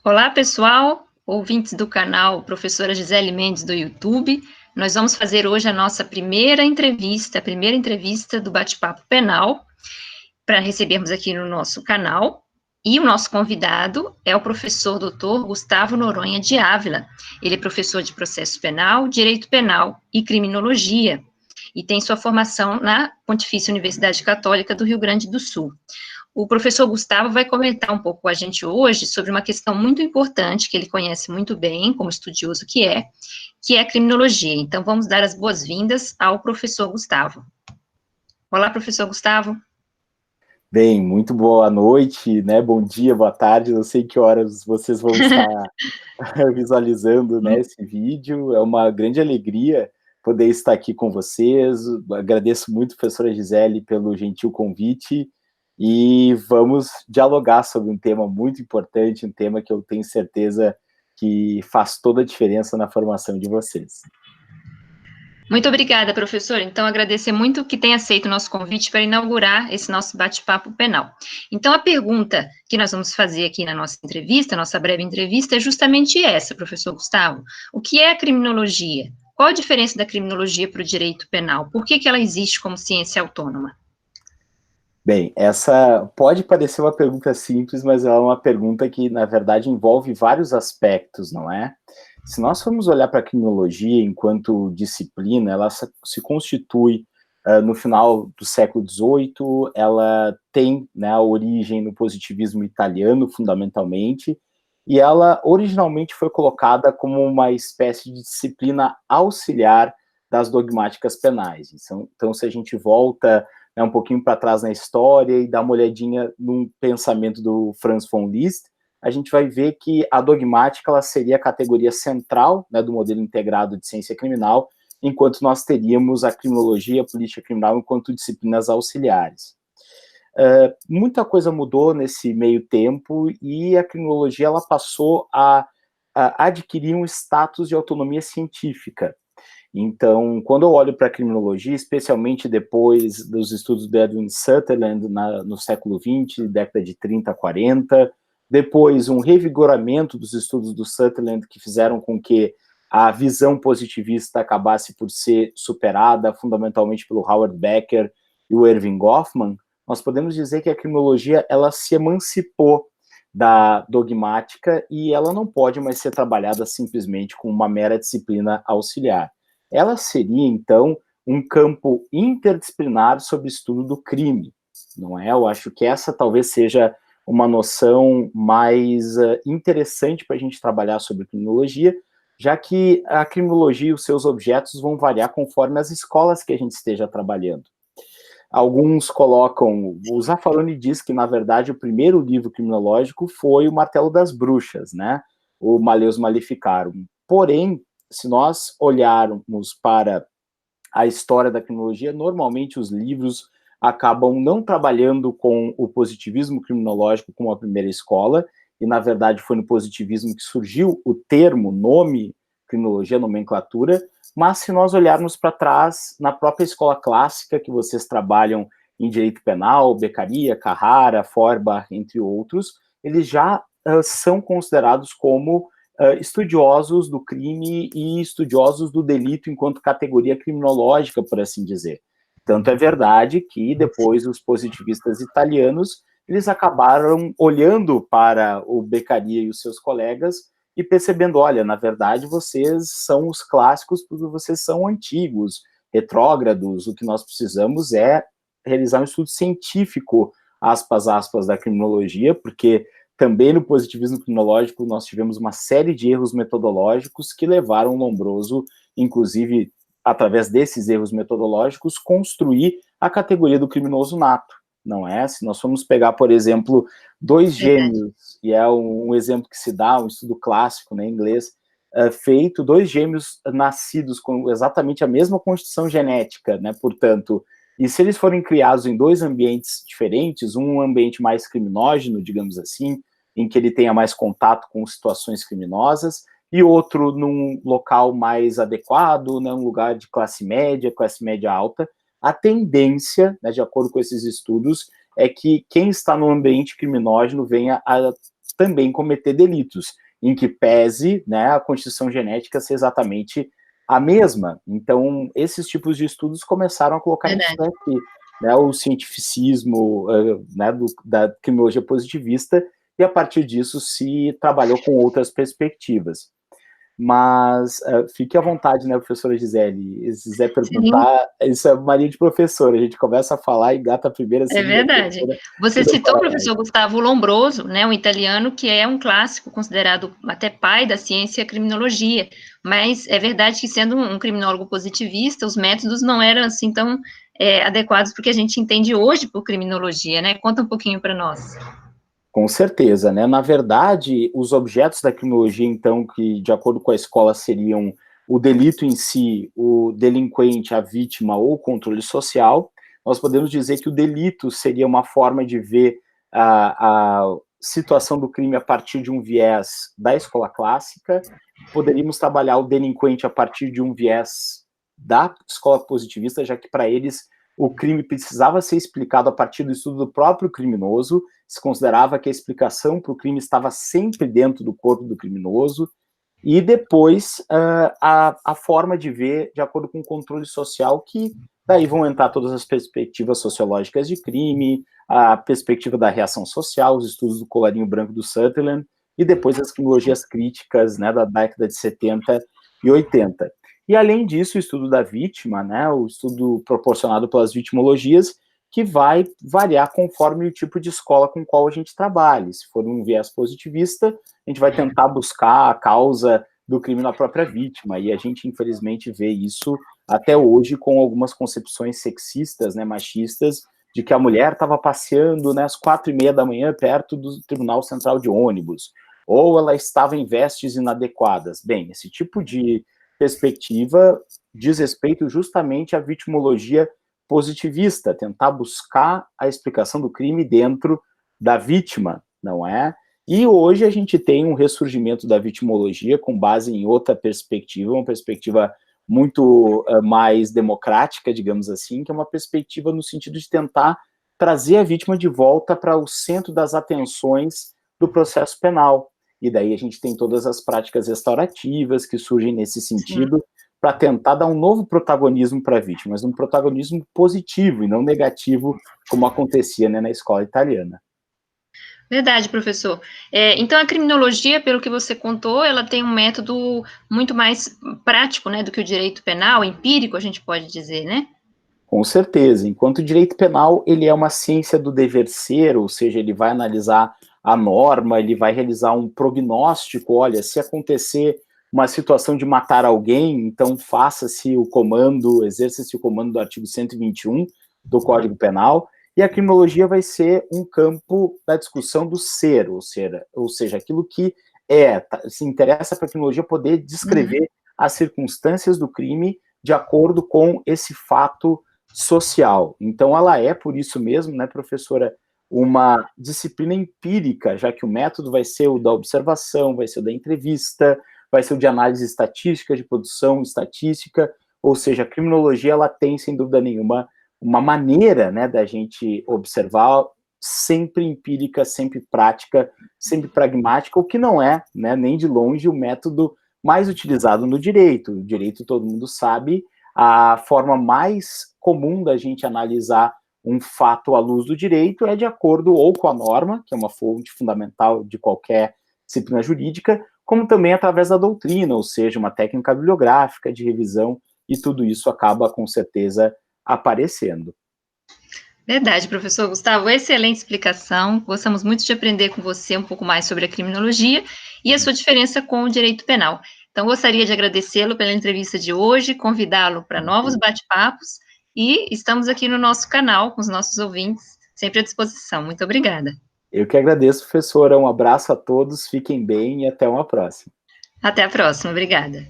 Olá, pessoal, ouvintes do canal Professora Gisele Mendes do YouTube. Nós vamos fazer hoje a nossa primeira entrevista do Bate-Papo Penal, para recebermos aqui no nosso canal. E o nosso convidado é o professor Dr. Gustavo Noronha de Ávila. Ele é professor de processo penal, direito penal e criminologia, e tem sua formação na Pontifícia Universidade Católica do Rio Grande do Sul. O professor Gustavo vai comentar um pouco com a gente hoje sobre uma questão muito importante, que ele conhece muito bem, como estudioso que é a criminologia. Então, vamos dar as boas-vindas ao professor Gustavo. Olá, professor Gustavo. Bem, muito boa noite, né? Bom dia, boa tarde. Não sei que horas vocês vão estar visualizando, né, esse vídeo. É uma grande alegria poder estar aqui com vocês. Agradeço muito, professora Gisele, pelo gentil convite. E vamos dialogar sobre um tema muito importante, um tema que eu tenho certeza que faz toda a diferença na formação de vocês. Muito obrigada, professor. Então, agradecer muito que tenha aceito o nosso convite para inaugurar esse nosso bate-papo penal. Então, a pergunta que nós vamos fazer aqui na nossa entrevista, nossa breve entrevista, é justamente essa, professor Gustavo. O que é a criminologia? Qual a diferença da criminologia para o direito penal? Por que ela existe como ciência autônoma? Bem, essa pode parecer uma pergunta simples, mas ela é uma pergunta que, na verdade, envolve vários aspectos, não é? Se nós formos olhar para a criminologia enquanto disciplina, ela se constitui no final do século XVIII, ela tem, né, a origem no positivismo italiano, fundamentalmente, e ela originalmente foi colocada como uma espécie de disciplina auxiliar das dogmáticas penais. Então se a gente volta, né, um pouquinho para trás na história e dá uma olhadinha num pensamento do Franz von Liszt, a gente vai ver que a dogmática ela seria a categoria central, né, do modelo integrado de ciência criminal, enquanto nós teríamos a criminologia, a política criminal enquanto disciplinas auxiliares. Muita coisa mudou nesse meio tempo e a criminologia ela passou a adquirir um status de autonomia científica. Então, quando eu olho para a criminologia, especialmente depois dos estudos do Edwin Sutherland no século XX, década de 30, 40, depois um revigoramento dos estudos do Sutherland que fizeram com que a visão positivista acabasse por ser superada, fundamentalmente pelo Howard Becker e o Erving Goffman, nós podemos dizer que a criminologia ela se emancipou da dogmática e ela não pode mais ser trabalhada simplesmente com uma mera disciplina auxiliar. Ela seria, então, um campo interdisciplinar sobre estudo do crime, não é? Eu acho que essa talvez seja uma noção mais interessante para a gente trabalhar sobre criminologia, já que a criminologia e os seus objetos vão variar conforme as escolas que a gente esteja trabalhando. Alguns colocam, o Zaffaroni diz que, na verdade, o primeiro livro criminológico foi o Martelo das Bruxas, né? O Maleus Maleficarum. Porém, se nós olharmos para a história da criminologia, normalmente os livros acabam não trabalhando com o positivismo criminológico como a primeira escola, e na verdade foi no positivismo que surgiu o termo, nome, criminologia, nomenclatura, mas se nós olharmos para trás, na própria escola clássica, que vocês trabalham em direito penal, Beccaria, Carrara, Feuerbach, entre outros, eles já são considerados como estudiosos do crime e estudiosos do delito enquanto categoria criminológica, por assim dizer. Tanto é verdade que depois os positivistas italianos, eles acabaram olhando para o Beccaria e os seus colegas e percebendo, olha, na verdade vocês são os clássicos porque vocês são antigos, retrógrados, o que nós precisamos é realizar um estudo científico, aspas, aspas, da criminologia, porque também no positivismo criminológico nós tivemos uma série de erros metodológicos que levaram o Lombroso, inclusive através desses erros metodológicos, construir a categoria do criminoso nato, não é? Se nós formos pegar, por exemplo, dois gêmeos, e é um exemplo que se dá, um estudo clássico, né, em inglês, feito, dois gêmeos nascidos com exatamente a mesma constituição genética, né, portanto, e se eles forem criados em dois ambientes diferentes, um ambiente mais criminógeno, digamos assim, em que ele tenha mais contato com situações criminosas, e outro num local mais adequado, né, um lugar de classe média alta, a tendência, né, de acordo com esses estudos, é que quem está no ambiente criminógeno venha a também cometer delitos, em que pese, né, a constituição genética ser exatamente a mesma. Então, esses tipos de estudos começaram a colocar em xeque, né, o cientificismo né, da criminologia positivista, e a partir disso se trabalhou com outras perspectivas. Mas fique à vontade, né, professora Gisele, se quiser perguntar, isso é mania de professora, a gente começa a falar e gata a primeira, É verdade. Você citou o professor Gustavo Lombroso, né, um italiano que é um clássico, considerado até pai da ciência criminologia, mas é verdade que, sendo um criminólogo positivista, os métodos não eram assim tão adequados para o que a gente entende hoje por criminologia, né? Conta um pouquinho para nós. Com certeza, né? Na verdade, os objetos da criminologia, então, que de acordo com a escola seriam o delito em si, o delinquente, a vítima ou o controle social, nós podemos dizer que o delito seria uma forma de ver a situação do crime a partir de um viés da escola clássica, poderíamos trabalhar o delinquente a partir de um viés da escola positivista, já que para eles o crime precisava ser explicado a partir do estudo do próprio criminoso, se considerava que a explicação para o crime estava sempre dentro do corpo do criminoso, e depois a forma de ver de acordo com o controle social, que daí vão entrar todas as perspectivas sociológicas de crime, a perspectiva da reação social, os estudos do colarinho branco do Sutherland, e depois as criminologias críticas, né, da década de 70 e 80. E além disso, o estudo da vítima, né, o estudo proporcionado pelas vitimologias, que vai variar conforme o tipo de escola com qual a gente trabalha. Se for um viés positivista, a gente vai tentar buscar a causa do crime na própria vítima, e a gente, infelizmente, vê isso até hoje com algumas concepções sexistas, né, machistas, de que a mulher estava passeando, né, às 4:30 da manhã perto do Tribunal Central de ônibus, ou ela estava em vestes inadequadas. Bem, esse tipo de perspectiva diz respeito justamente à vitimologia positivista, tentar buscar a explicação do crime dentro da vítima, não é? E hoje a gente tem um ressurgimento da vitimologia com base em outra perspectiva, uma perspectiva muito mais democrática, digamos assim, que é uma perspectiva no sentido de tentar trazer a vítima de volta para o centro das atenções do processo penal. E daí a gente tem todas as práticas restaurativas que surgem nesse sentido, para tentar dar um novo protagonismo para a vítima, mas um protagonismo positivo e não negativo, como acontecia, né, na escola italiana. Verdade, professor. Então, a criminologia, pelo que você contou, ela tem um método muito mais prático, né, do que o direito penal, empírico, a gente pode dizer, né? Com certeza. Enquanto o direito penal, ele é uma ciência do dever ser, ou seja, ele vai analisar a norma, ele vai realizar um prognóstico, olha, se acontecer uma situação de matar alguém, então faça-se o comando, exerça-se o comando do artigo 121 do Código Penal, e a criminologia vai ser um campo da discussão do ser, ou seja, aquilo que se interessa para a criminologia poder descrever as circunstâncias do crime de acordo com esse fato social. Então, ela é, por isso mesmo, né, professora, uma disciplina empírica, já que o método vai ser o da observação, vai ser o da entrevista, vai ser o de análise estatística, de produção estatística, ou seja, a criminologia, ela tem, sem dúvida nenhuma, uma maneira, né, da gente observar sempre empírica, sempre prática, sempre pragmática, o que não é, né, nem de longe, o método mais utilizado no direito. O direito, todo mundo sabe, a forma mais comum da gente analisar um fato à luz do direito é de acordo ou com a norma, que é uma fonte fundamental de qualquer disciplina jurídica, como também através da doutrina, ou seja, uma técnica bibliográfica de revisão, e tudo isso acaba, com certeza, aparecendo. Verdade, professor Gustavo, excelente explicação. Gostamos muito de aprender com você um pouco mais sobre a criminologia e a sua diferença com o direito penal. Então, gostaria de agradecê-lo pela entrevista de hoje, convidá-lo para novos bate-papos, e estamos aqui no nosso canal com os nossos ouvintes, sempre à disposição. Muito obrigada. Eu que agradeço, professora. Um abraço a todos, fiquem bem e até uma próxima. Até a próxima, obrigada.